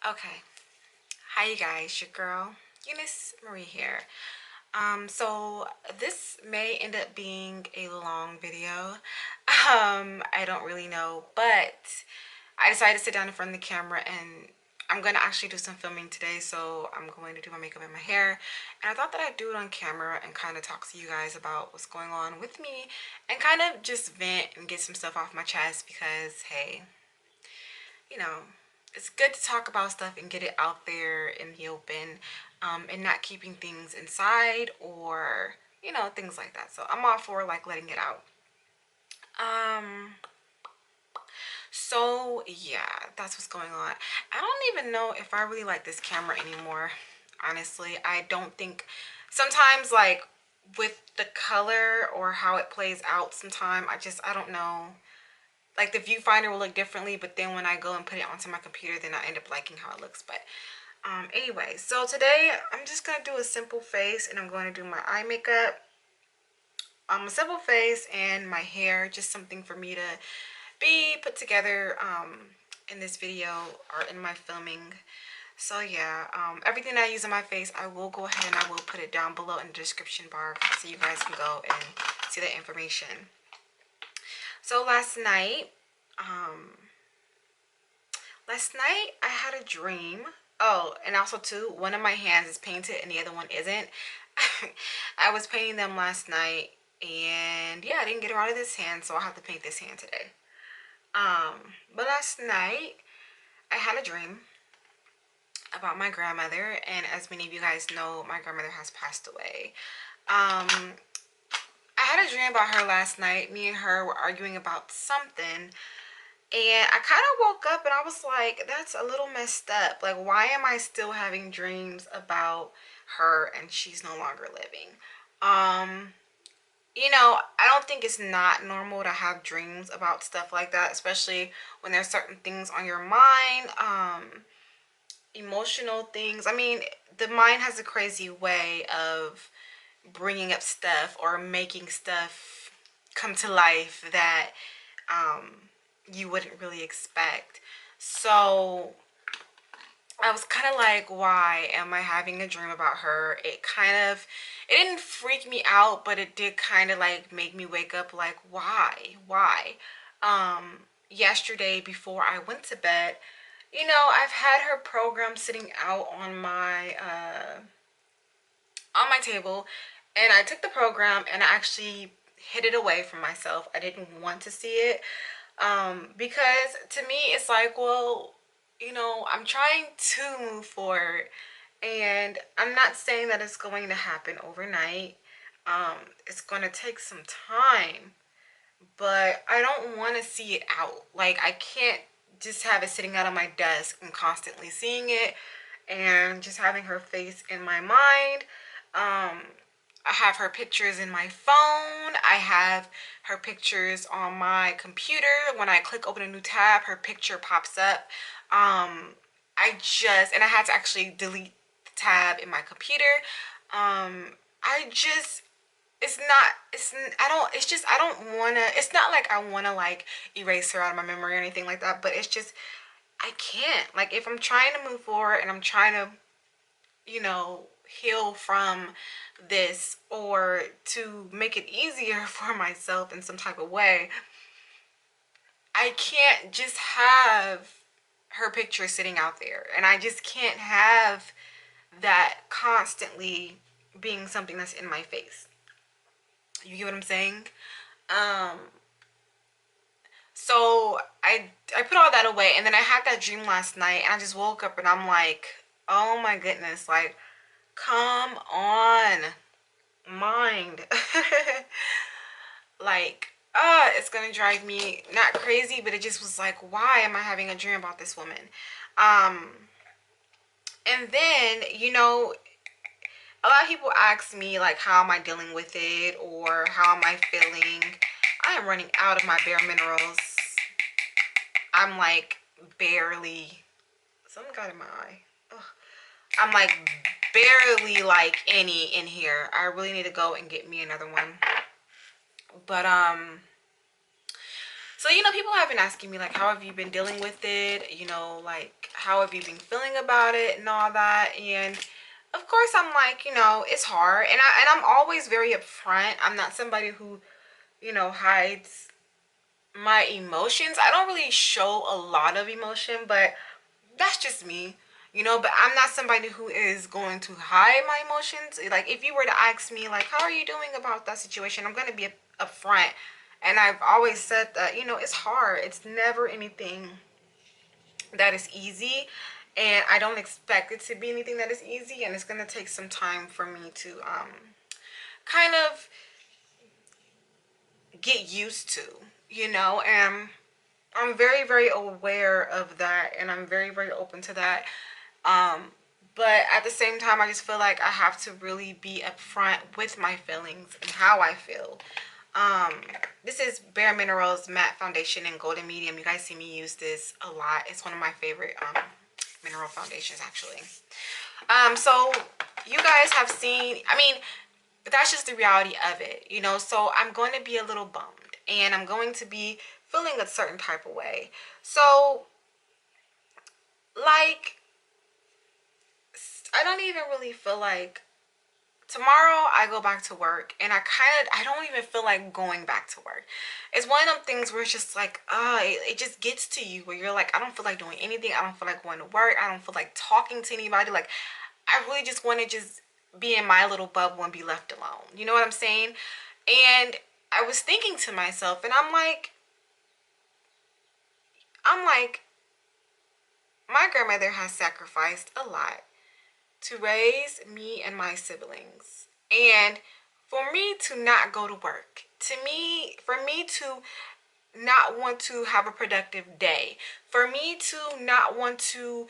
Okay, hi you guys, your girl Euniycemari here. So this may end up being a long video. I don't really know, but I decided to sit down in front of the camera and I'm going to actually do some filming today. So I'm going to do my makeup and my hair, and I thought that I'd do it on camera and kind of talk to you guys about what's going on with me and kind of just vent and get some stuff off my chest because hey, you know, it's good to talk about stuff and get it out there in the open, and not keeping things inside or, things like that. So I'm all for like letting it out. Um, so yeah, that's what's going on. I don't even know if I really like this camera anymore. Honestly, I don't think sometimes like with the color or how it plays out sometime, I don't know, like the viewfinder will look differently, but then when I go and put it onto my computer, then I end up liking how it looks. But anyway, so today I'm just gonna do a simple face, and I'm going to do my eye makeup, a simple face, and my hair, just something for me to be put together in this video or in my filming. So yeah, everything I use on my face, I will go ahead and I will put it down below in the description bar so you guys can go and see the information. So um last night I had a dream. Oh, and also too, one of my hands is painted and the other one isn't. I was painting them last night, and yeah, I didn't get around to this hand, so I'll have to paint this hand today. But last night I had a dream about my grandmother, and as many of you guys know, my grandmother has passed away. I had a dream about her last night. Me and her were arguing about something, and I kind of woke up and I was like, that's a little messed up. Like, why am I still having dreams about her and she's no longer living? I don't think it's not normal to have dreams about stuff like that, especially when there's certain things on your mind, emotional things. I mean, the mind has a crazy way of bringing up stuff or making stuff come to life that you wouldn't really expect. So I was kind of like, why am I having a dream about her? It didn't freak me out, but it did kind of like make me wake up like, why? Yesterday before I went to bed, I've had her program sitting out on my table, and I took the program and I actually hid it away from myself. I didn't want to see it, because to me it's like, well, I'm trying to move forward, and I'm not saying that it's going to happen overnight. It's going to take some time, but I don't want to see it out. Like, I can't just have it sitting out on my desk and constantly seeing it and just having her face in my mind. I have her pictures in my phone. I have her pictures on my computer. When I click open a new tab, her picture pops up. And I had to actually delete the tab in my computer. I just, it's not, it's just, I don't want to, it's not like I want to like erase her out of my memory or anything like that, but it's just, I can't. Like, if I'm trying to move forward and I'm trying to, heal from this, or to make it easier for myself in some type of way, I can't just have her picture sitting out there, and I just can't have that constantly being something that's in my face. You get what I'm saying? Um, so I put all that away, and then I had that dream last night, and I just woke up and I'm like, oh my goodness, like, come on, mind. Like, it's gonna drive me not crazy, but it just was like, why am I having a dream about this woman? Um, and then, a lot of people ask me like, how am I dealing with it, or how am I feeling? I am running out of my Bare Minerals. I'm like barely, something got in my eye. Ugh. I'm like barely like any in here. I really need to go and get me another one. But So, you know, people have been asking me, like, how have you been dealing with it? You know, like, how have you been feeling about it and all that? And of course, I'm like, you know, it's hard. And I'm always very upfront. I'm not somebody who, you know, hides my emotions. I don't really show a lot of emotion, but that's just me, you know. But I'm not somebody who is going to hide my emotions. Like, if you were to ask me, like, how are you doing about that situation, I'm going to be upfront. And I've always said that, you know, it's hard. It's never anything that is easy, and I don't expect it to be anything that is easy, and it's going to take some time for me to kind of get used to, you know. And I'm very, very aware of that, and I'm very, very open to that. But at the same time, I just feel like I have to really be upfront with my feelings and how I feel. This is Bareminerals Matte Foundation in Golden Medium. You guys see me use this a lot. It's one of my favorite mineral foundations, actually. So you guys have seen, I mean, that's just the reality of it, you know. So I'm going to be a little bummed, and I'm going to be feeling a certain type of way. So, like, I don't even really feel like tomorrow I go back to work, and I don't even feel like going back to work. It's one of them things where it's just like, it just gets to you where you're like, I don't feel like doing anything. I don't feel like going to work. I don't feel like talking to anybody. Like, I really just want to just be in my little bubble and be left alone. You know what I'm saying? And I was thinking to myself, and I'm like, my grandmother has sacrificed a lot to raise me and my siblings. And for me to not go to work, for me to not want to have a productive day, for me to not want to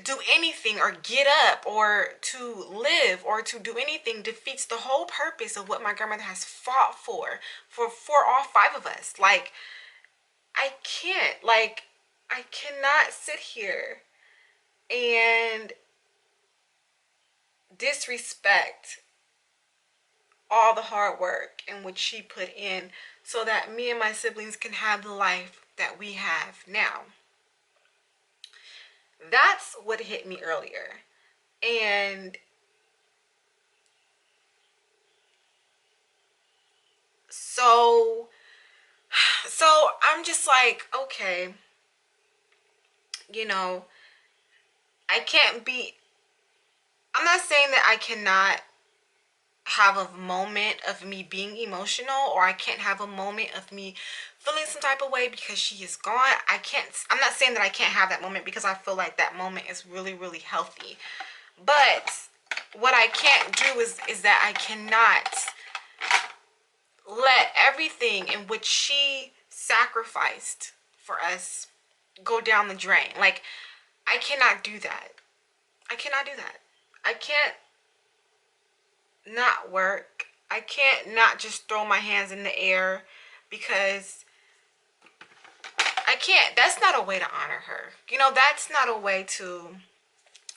do anything or get up or to live or to do anything defeats the whole purpose of what my grandmother has fought for all five of us. Like, I cannot sit here and disrespect all the hard work and what she put in so that me and my siblings can have the life that we have now. That's what hit me earlier. And so I'm just like, okay, you know, I can't be, I'm not saying that I cannot have a moment of me being emotional, or I can't have a moment of me feeling some type of way because she is gone. I'm not saying that I can't have that moment, because I feel like that moment is really, really healthy. But what I can't do is that I cannot let everything in which she sacrificed for us go down the drain. Like, I cannot do that. I cannot do that. I can't not work. I can't not just throw my hands in the air, because I can't. That's not a way to honor her. You know, that's not a way to.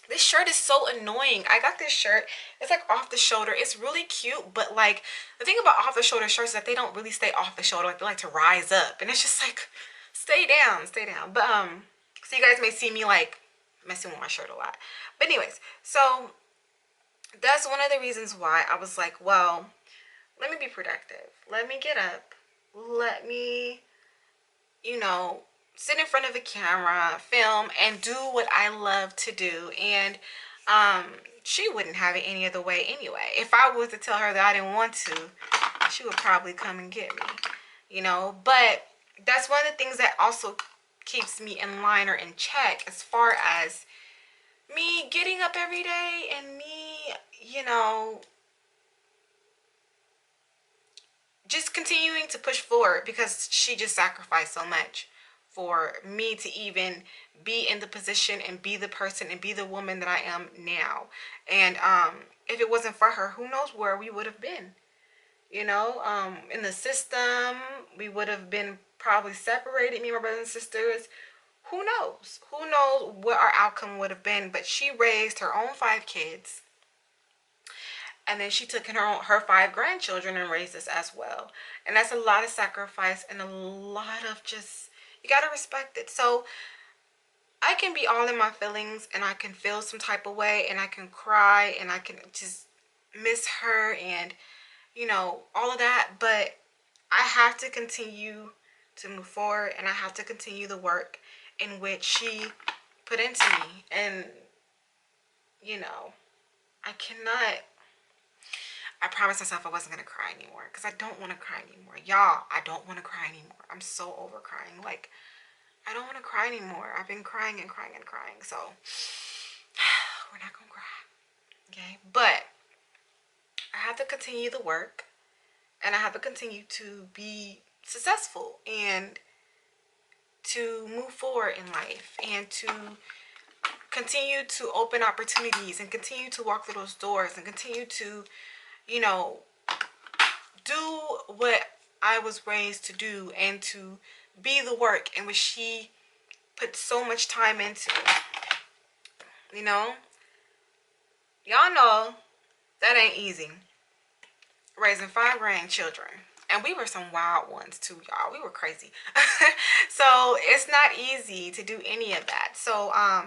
This shirt is so annoying. I got this shirt. It's like off the shoulder. It's really cute, but like, the thing about off the shoulder shirts is that they don't really stay off the shoulder. Like, they like to rise up, and it's just like, stay down, stay down. But so you guys may see me like messing with my shirt a lot. But anyways, so that's one of the reasons why I was like, well, let me be productive. Let me get up. Let me, you know, sit in front of a camera, film, and do what I love to do. And she wouldn't have it any other way anyway. If I was to tell her that I didn't want to, she would probably come and get me, you know. But that's one of the things that also keeps me in line or in check, as far as me getting up every day and me, you know, just continuing to push forward, because she just sacrificed so much for me to even be in the position and be the person and be the woman that I am now. And if it wasn't for her, who knows where we would have been, you know. In the system, we would have been probably separated, me and my brothers and sisters. Who knows what our outcome would have been. But she raised her own 5 kids, And then she took in her 5 grandchildren and raised us as well. And that's a lot of sacrifice and a lot of just, you got to respect it. So I can be all in my feelings and I can feel some type of way and I can cry and I can just miss her and, you know, all of that. But I have to continue to move forward and I have to continue the work in which she put into me. And, you know, I cannot, I promised myself I wasn't going to cry anymore because I don't want to cry anymore. Y'all, I don't want to cry anymore. I'm so over crying. Like, I don't want to cry anymore. I've been crying and crying and crying. So, we're not going to cry. Okay? But I have to continue the work and I have to continue to be successful and to move forward in life and to continue to open opportunities and continue to walk through those doors and continue to, you know, do what I was raised to do and to be the work in which she put so much time into. You know, y'all know that ain't easy, raising 5 grandchildren. And we were some wild ones too, y'all. We were crazy. So it's not easy to do any of that. So I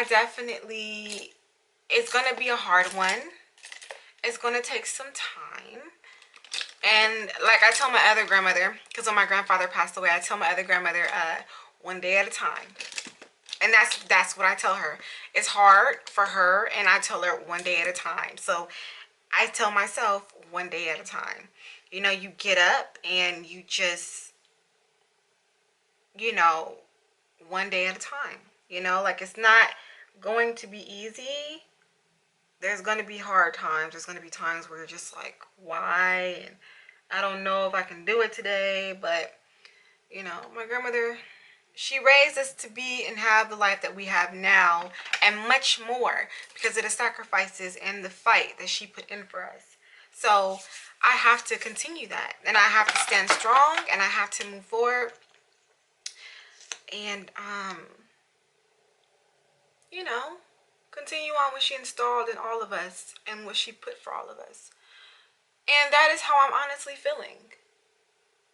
definitely, it's gonna be a hard one. It's gonna take some time. And like I tell my other grandmother, because when my grandfather passed away, I tell my other grandmother, one day at a time. And that's what I tell her. It's hard for her, and I tell her one day at a time. So I tell myself one day at a time. You know, you get up and you just, you know, one day at a time. You know, like it's not going to be easy. There's going to be hard times. There's going to be times where you're just like, why? And I don't know if I can do it today. But, you know, my grandmother, she raised us to be and have the life that we have now and much more because of the sacrifices and the fight that she put in for us. So I have to continue that and I have to stand strong and I have to move forward and, you know, continue on what she installed in all of us and what she put for all of us. And that is how I'm honestly feeling.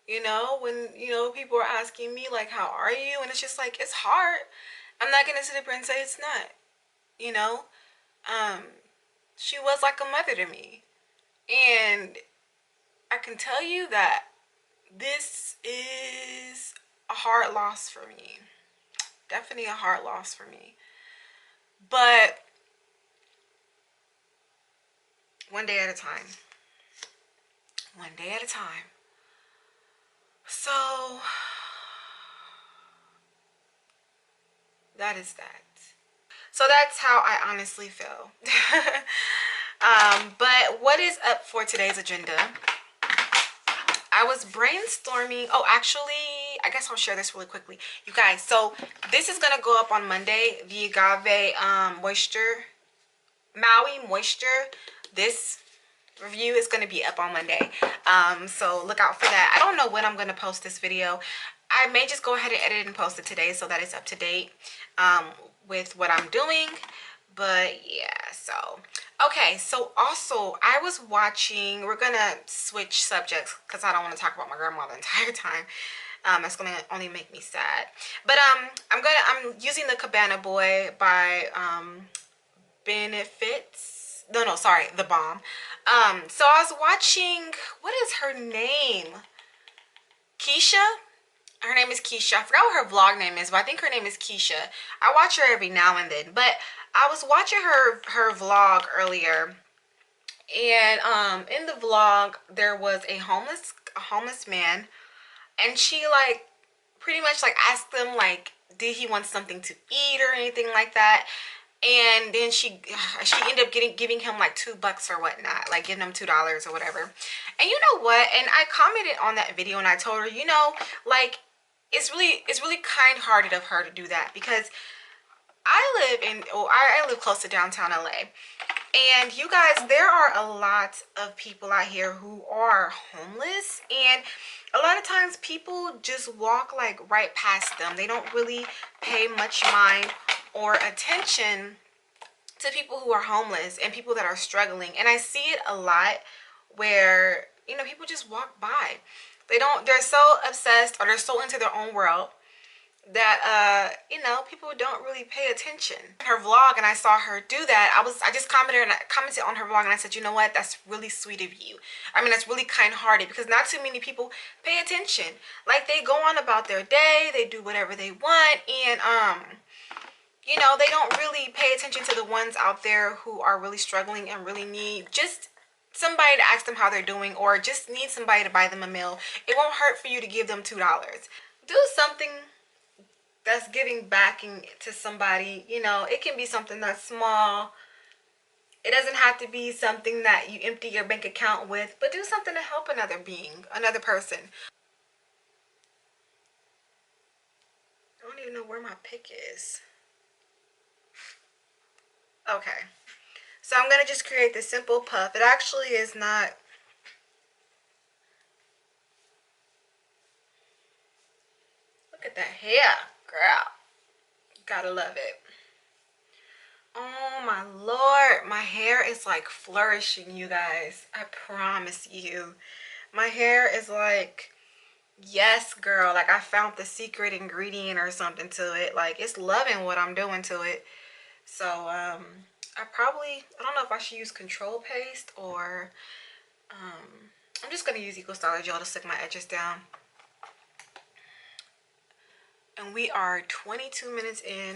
You know, when, you know, people are asking me, like, how are you? And it's just like, it's hard. I'm not going to sit up here and say it's not. You know? She was like a mother to me. And I can tell you that this is a hard loss for me. Definitely a hard loss for me. But one day at a time. One day at a time. So that is that. So that's how I honestly feel. But what is up for today's agenda? I was brainstorming. Oh, actually, I guess I'll share this really quickly. You guys, so this is going to go up on Monday. The Agave Maui Moisture. This review is going to be up on Monday. So look out for that. I don't know when I'm going to post this video. I may just go ahead and edit and post it today so that it's up to date with what I'm doing. But yeah, so okay, so also I was watching, we're gonna switch subjects because I don't want to talk about my grandma the entire time. It's gonna only make me sad. But I'm using the Cabana Boy by Benefits. No, sorry, the Balm. So I was watching, what is her name? Keisha? Her name is Keisha. I forgot what her vlog name is, but I think her name is Keisha. I watch her every now and then. But I was watching her vlog earlier, and in the vlog there was a homeless man, and she like pretty much like asked him like, did he want something to eat or anything like that. And then she ended up giving him like $2 or whatnot, like giving him $2 or whatever. And you know what? And I commented on that video and I told her, you know, like it's really kind-hearted of her to do that, because I live close to downtown LA. And you guys, there are a lot of people out here who are homeless, and a lot of times people just walk like right past them. They don't really pay much mind or attention to to people who are homeless and people that are struggling. And I see it a lot where, you know, people just walk by. They're so obsessed, or they're so into their own world that you know, people don't really pay attention. Her vlog, and I saw her do that. I just commented on her vlog, and I said, you know what, that's really sweet of you. I mean, that's really kind-hearted, because not too many people pay attention. Like, they go on about their day, they do whatever they want, and you know, they don't really pay attention to the ones out there who are really struggling and really need just somebody to ask them how they're doing, or just need somebody to buy them a meal. It won't hurt for you to give them $2. Do something that's giving backing to somebody. You know, it can be something that's small. It doesn't have to be something that you empty your bank account with, but do something to help another being, another person. I don't even know where my pick is. Okay, so I'm gonna just create this simple puff. It actually is not, look at that hair, girl. Gotta love it. Oh my lord, my hair is like flourishing, you guys. I promise you, my hair is like, yes girl, like I found the secret ingredient or something to it. Like, it's loving what I'm doing to it. So I don't know if I should use control paste, or I'm just gonna use Eco Styler gel to stick my edges down. And we are 22 minutes in.